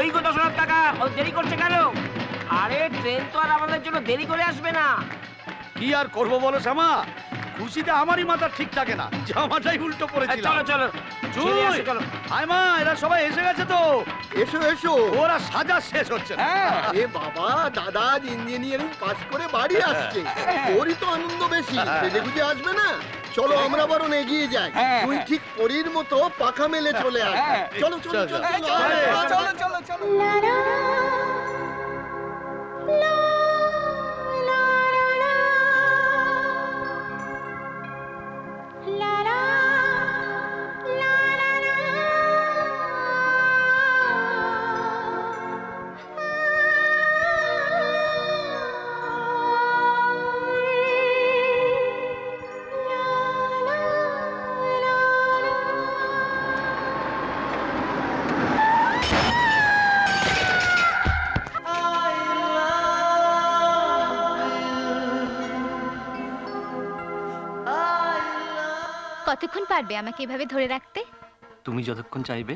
কই গো 10,000 টাকা? ও দেরি করছে কেন? আরে ট্রেন তো আর আমাদের জন্য দেরি করে আসবে না। কি আর করবো বলো শ্যামা, খুশিতে আমারই মাথা ঠিক থাকে না, জামাটাই উল্টো পড়েছিল। চলো চলো ছেড়ে আসো, চলো। হাই মা, এরা সবাই এসে গেছে তো। এসো এসো। ওরা সাজা শেষ হচ্ছে না। এ বাবা, দাদা ইঞ্জিনিয়ারিং পাস করে বাড়ি আসছে, ওরই তো আনন্দ বেশি, সেজে গুজে আসবে না। চলো আমরা বরং এগিয়ে যাই, তুই ঠিক পরীর মতো পাখা মেলে চলে আস। চলো চলো চলো চলো চলো। কতক্ষণ পারবে আমাকে এভাবে ধরে রাখতে? তুমি যতক্ষণ চাইবে।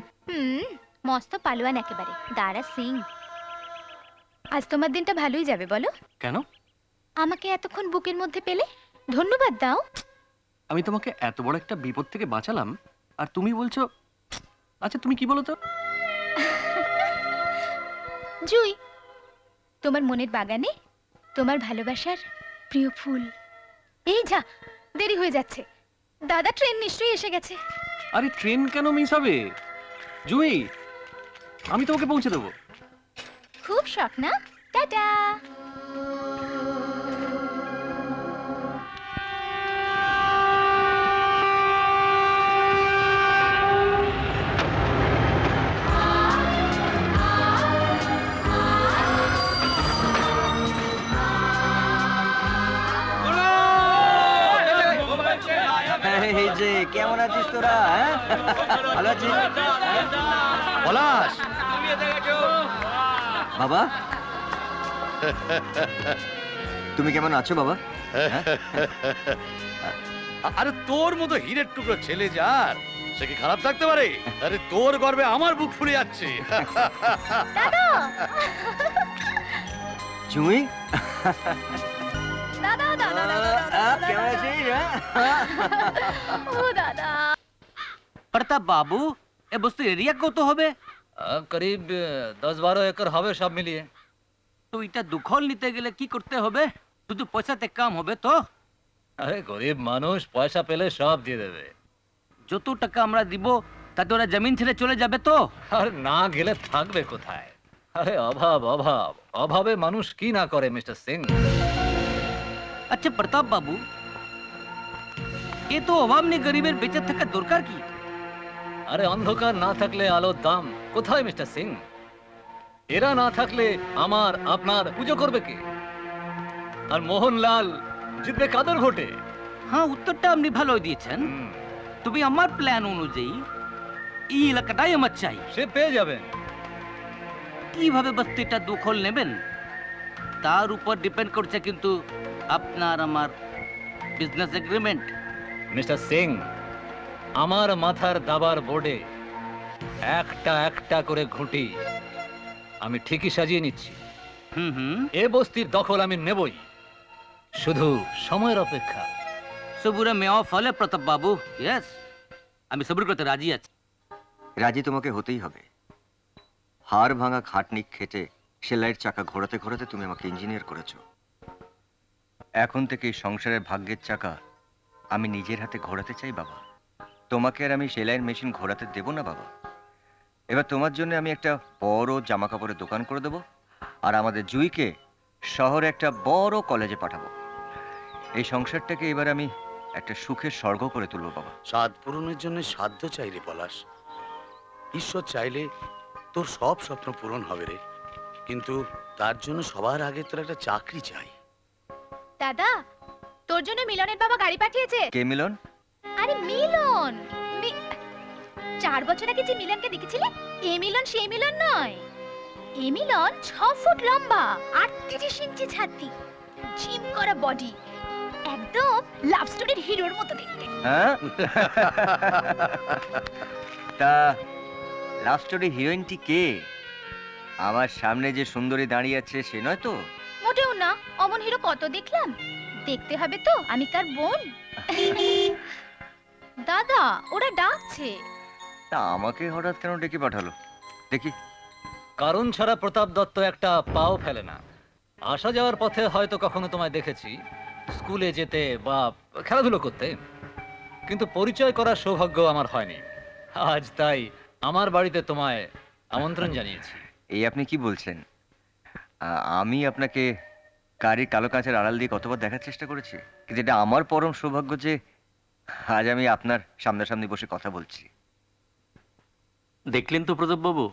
মস্ত পালোয়ান একেবারে, দাঁড়া সিং। আজ তোমার দিনটা ভালোই যাবে বলো। কেন? আমাকে এতক্ষণ বুকের মধ্যে পেলে ধন্যবাদ দাও। আমি তোমাকে এত বড় একটা বিপদ থেকে বাঁচালাম, আর তুমি বলছো। আচ্ছা তুমি কি বলো তো? জুই, তোমার মনের বাগানে তোমার ভালোবাসার প্রিয় ফুল। এই যা, দেরি হয়ে যাচ্ছে, দাদা ট্রেন নিশ্চয়ই এসে গেছে। আরে ট্রেন কেন মিস হবে জুই, আমি তোমাকে পৌঁছে দেবো। খুব শখ না? টাটা। এই যে কেমন আছিস তোরা? ভালো আছিস পলাশ, বাবা? তুমি কেমন আছো বাবা? আরে তোর মতো হীরের টুকরো ছেলে যার, সে কি খারাপ থাকতে পারে? আরে তোর গর্বে আমার বুক ফুলে যাচ্ছে। জুই, দাদা দাদা কেমন আছিস? ও দাদা। প্রতাপ বাবু, এ বস্তু এরিয়া কত হবে? करीब 10-12 एकड़ হবে সব মিলিয়ে। তো এটা দখল নিতে গেলে কি করতে হবে? শুধু পয়সাতে কাম হবে তো? আরে গরিব মানুষ পয়সা পেলে সব দিয়ে দেবে। যত টাকা আমরা দিব তাতে ওরা জমিন ছেড়ে চলে যাবে তো? আর না গেলে থাকবে কোথায়? আরে অভাব অভাব, অভাবে মানুষ কি না করে মিস্টার সিং। আচ্ছা প্রতাপ বাবু, এ তো অভাব নেই, গরিবের বেঁচে থাকার দরকার কি? আরে অন্ধকার না থাকলে আলোর দাম কোথায় মিস্টার সিং? এরা না থাকলে আমার আপনার পুজো করবে কে? আর মোহনলাল জিতবে কাদের ভোটে? হ্যাঁ, উত্তরটা আপনি ভালো দিয়েছেন। তবে আমার প্ল্যান অনুযায়ী এই এলাকাটাই আমার চাই। সে পেয়ে যাবেন। কিভাবে বস্তিটা দখল নেবেন তার উপর ডিপেন্ড করছে কিন্তু আপনার আমার বিজনেস এগ্রিমেন্ট। মিস্টার সিং, আমার মাথার দাবার বোর্ডে একটা একটা করে ঘুঁটি আমি ঠিকই সাজিয়ে নিচ্ছি। এ বস্তির দখল আমি নেবই, শুধু সময়ের অপেক্ষা। সবুরে মেওয়া ফলে প্রতাপ বাবু। ইয়েস, আমি সবুর করতে রাজি আছি। রাজি তোমাকে হতেই হবে। হাড় ভাঙা খাটনি খেটে সেলাইয়ের চাকা ঘোরাতে ঘোরাতে তুমি আমাকে ইঞ্জিনিয়ার করেছো। এখন থেকে এই সংসারের ভাগ্যের চাকা আমি নিজের হাতে ঘোরাতে চাই বাবা। তোমাকে আর আমি সেলাইয়ের মেশিন ঘোরাতে দেব না বাবা। এবার তোমার জন্য আমি একটা বড় জামা কাপড়ের দোকান করে দেবো, আর আমাদের জুইকে শহরে একটা বড় কলেজে পাঠাবো। এই সংসারটাকে এবার আমি একটা সুখের স্বর্গ করে তুলবো বাবা। সাধ পূরণের জন্য সাধ্য চাইলে পলাশ, ঈশ্বর চাইলে তোর সব স্বপ্ন পূরণ হবে রে, কিন্তু তার জন্য সবার আগে তোর একটা চাকরি চাই। দাদা, তোর জন্য মিলনের বাবা গাড়ি পাঠিয়েছে। কে মিলন? আরে মিলন, 4 বছর আগে যে মিলনকে দেখেছিলে, এ মিলন সেই মিলন নয়। এ মিলন 6 ফুট লম্বা, 38 ইঞ্চি ছাতি, জিম করা বডি, একদম লাভ স্টোরির হিরোর মতো দেখতে। হ্যাঁ? তা লাভ স্টোরি হিরোইনটি কে? আমার সামনে যে সুন্দরী দাঁড়িয়ে আছে সে নয় তো? মোটেও না, অমন হিরো কত দেখলাম। দেখতে হবে তো, আমি তার বোন। দাদা, ওরা ডাকছে। তা আমাকে হঠাৎ কেন ডেকে পাঠালো দেখি? কারণ ছাড়া প্রতাপ দত্ত একটা পাও ফেলে না। আসা যাওয়ার পথে হয়তো কখনো তোমায় দেখেছি, স্কুলে যেতে বা খেলাধুলো করতে, কিন্তু পরিচয় করার সৌভাগ্য আমার হয়নি। আজ তাই আমার বাড়িতে তোমায় আমন্ত্রণ জানিয়েছি। এই আপনি কি বলছেন? আমি আপনাকে গাড়ির কালো কাঁচের আড়াল দিয়ে কতবার দেখার চেষ্টা করেছি, কিন্তু এটা আমার পরম সৌভাগ্য যে আজ আমি আপনার সামনাসামনি বসে কথা বলছি। দেখলেন তো প্রতাপবাবু,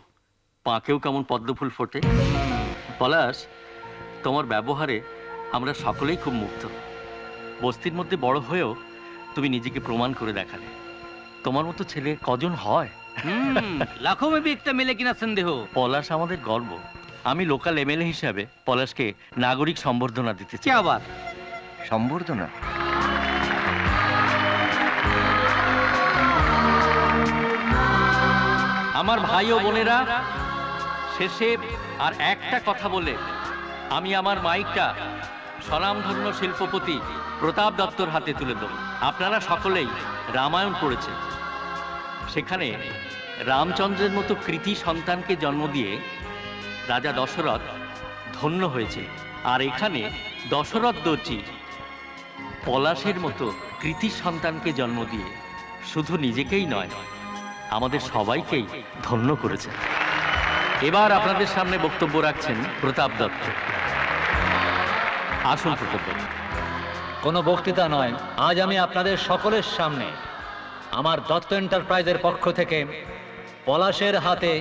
পাঁকেও কেমন পদ্মফুল ফোটে। পলাশ, তোমার ব্যবহারে আমরা সকলেই খুব মুগ্ধ। বস্তির মধ্যে বড় হয়েও তুমি নিজেকে প্রমাণ করে দেখালে। তোমার মতো ছেলে কজন হয়? লাখো মেবি একটা মেলে কিনা সন্দেহ। পলাশ আমাদের গর্ব। আমি লোকাল এমএলএ হিসাবে পলাশকে নাগরিক সম্বর্ধনা দিতে কি চাই। আবার সম্বর্ধনা? আমার ভাই ও বোনেরা, শেষে আর একটা কথা বলে আমি আমার মাইকটা স্বনামধন্য শিল্পপতি প্রতাপ দত্তর হাতে তুলে দেব। আপনারা সকলেই রামায়ণ পড়েছেন। সেখানে রামচন্দ্রের মতো কৃতি সন্তানকে জন্ম দিয়ে রাজা দশরথ ধন্য হয়েছে। আর এখানে দশরথ দর্জি পলাশের মতো কৃতি সন্তানকে জন্ম দিয়ে শুধু নিজেকেই নয়, আমাদের সবাইকেই ধন্য করেছে। এবার আপনাদের সামনে বক্তব্য রাখছেন প্রতাপ দত্ত। আসুন প্রতাপ দত্ত। কোনো বক্তৃতা নয়, আজ আমি আপনাদের সকলের সামনে আমার দত্ত এন্টারপ্রাইজের পক্ষ থেকে পলাশের হাতে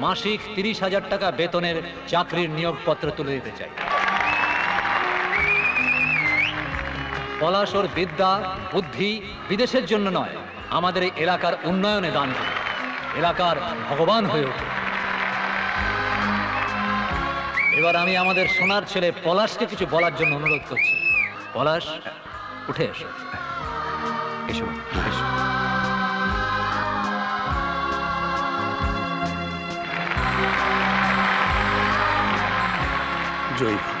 মাসিক 30,000 টাকা বেতনের চাকরির নিয়োগপত্র তুলে দিতে চাই। পলাশ ওর বিদ্যা বুদ্ধি বিদেশের জন্য নয়, আমাদের এই এলাকার উন্নয়নে দান করে এলাকার ভগবান হয়ে ওঠে। এবার আমি আমাদের সোনার ছেলে পলাশকে কিছু বলার জন্য অনুরোধ করছি। পলাশ, উঠে এসো। এসো এসো। জয় হোক।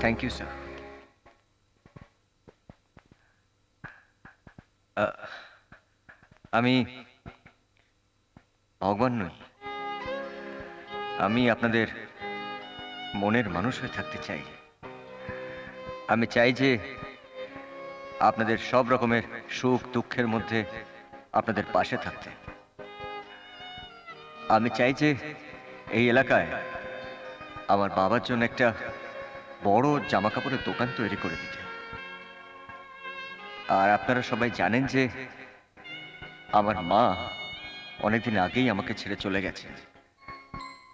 Thank you sir. আমি ভগবান নই, আমি আপনাদের মনের মানুষ হয়ে থাকতে চাই। আমি চাই যে আপনাদের সব রকমের সুখ দুঃখের মধ্যে আপনাদের পাশে থাকতে। আমি চাই যে এই এলাকায় আমার বাবার জন্য একটা বড় জামা কাপড়ের দোকান তৈরি করে দিতে। আর আপনারা সবাই জানেন যে আমার মা অনেকদিন আগেই আমাকে ছেড়ে চলে গেছে।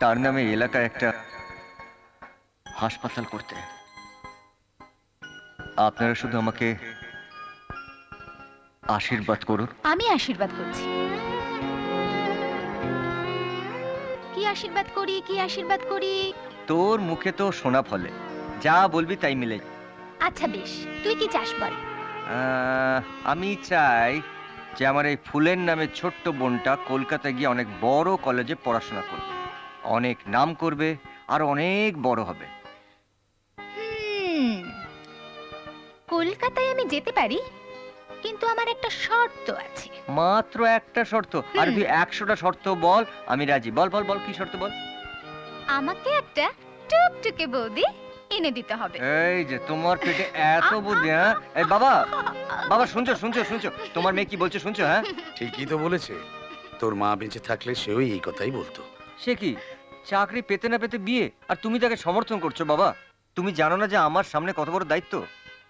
তার নামে এলাকায় একটা হাসপাতাল করতে। আপনারা শুধু আমাকে আশীর্বাদ করুন। আমি আশীর্বাদ করছি। কি আশীর্বাদ করি, কি আশীর্বাদ করি? তোর মুখে তো সোনা ফলে, যা বলবি তাই মিলে। আচ্ছা বেশ, তুই কি চাস বল? আমি চাই যে আমার এই ফুলের নামে ছোট্ট বোনটা কলকাতায় গিয়ে অনেক বড় কলেজে পড়াশোনা করবে, অনেক নাম করবে আর অনেক বড় হবে। কলকাতায় আমি যেতে পারি, কিন্তু আমার একটা শর্ত আছে। মাত্র একটা শর্ত? আর তুই 100টা শর্ত বল, আমি রাজি। বল বল বল, কি শর্ত বল? আমাকে একটা টুকটুকে বৌদি এনে দিতে হবে। এই যে তোমার পেটে এত বুদ্ধি, হ্যাঁ? এই বাবা, বাবা শুনছো শুনছো শুনছো, তোমার মেয়ে কি বলছে শুনছো? হ্যাঁ, ঠিকই তো বলেছে। তোর মা বেঁচে থাকলে সেও এই কথাই বলতো। সে কি চাকরি পেতে না পেতে বিয়ে, আর তুমি তাকে সমর্থন করছো? বাবা, তুমি জানো না যে আমার সামনে কত বড় দায়িত্ব?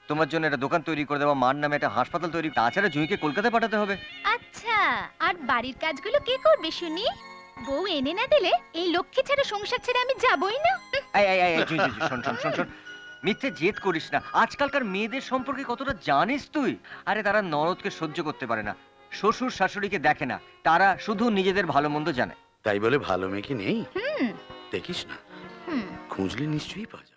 তোমার জন্য একটা দোকান তৈরি করে দেওয়া, মার নামে একটা হাসপাতাল তৈরি, তাছাড়া জুঁইকে কলকাতায় পাঠাতে হবে। আচ্ছা, আর বাড়ির কাজগুলো কে করবে শুনি? বউ এনে না দিলে এই লক্ষ্মী ছেড়ে সংসার ছেড়ে আমি যাবই না। এই এই এই জুঁই জুঁই, শোন শোন শোন শোন, মিথ্যে জেদ করিস না। আজকালকার মেয়েদের সম্পর্কে কতটা জানিস তুই? আরে তারা নরদকে সহ্য করতে পারে না, শ্বশুর শাশুড়িকে দেখে না, তারা শুধু নিজেদের ভালো মন্দ জানে। তাই বলে ভালো মেয়ে কি নেই? হুম দেখিস না, হুম খুঁজলে নিশ্চয়ই পাওয়া যাবে।